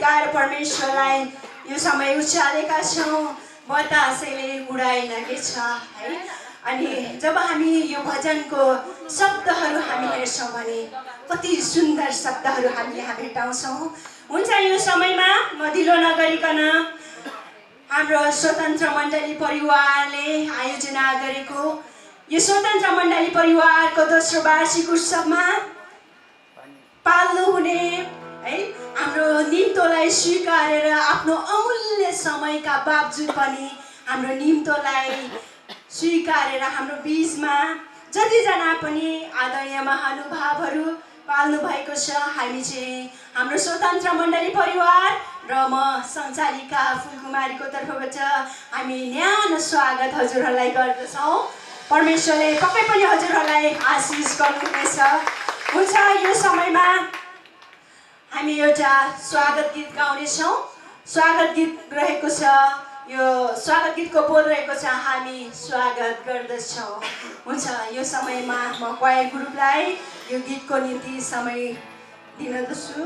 गीतकार परमेश्वरलाई यो समय उचालेका छौँ। बतासैले उडाइलागेछ है। अनि जब हामी यो भजनको शब्दहरू हामी हेर्छौँ भने कति सुन्दर शब्दहरू हामी यहाँ भेटाउँछौँ। हुन्छ, यो समयमा म ढिलो नगरिकन हाम्रो स्वतन्त्र मण्डली परिवारले आयोजना गरेको यो स्वतन्त्र मण्डली परिवारको दोस्रो वार्षिक उत्सवमा पाल्नु हुने है हाम्रो निम्तोलाई स्वीकारेर आफ्नो अमूल्य समयका बावजुद पनि हाम्रो निम्तोलाई स्वीकारेर हाम्रो बीचमा जतिजना पनि आदरणीय महानुभावहरू पाल्नु भएको छ। हामी चाहिँ हाम्रो स्वतन्त्र मण्डली परिवार र म सञ्चालिका फुलकुमारीको तर्फबाट हामी न्यानो स्वागत हजुरहरूलाई गर्दछौँ। परमेश्वरले पक्कै पनि हजुरहरूलाई आशिष गर्नुहुनेछ। हुन्छ, यो समयमा हामी एउटा स्वागत गीत गाउनेछौँ। स्वागत गीत रहेको छ, यो स्वागत गीतको बोल रहेको छ, हामी स्वागत गर्दछौँ। हुन्छ, यो समयमा म क्वायर ग्रुपलाई यो गीतको निम्ति समय दिँदछु।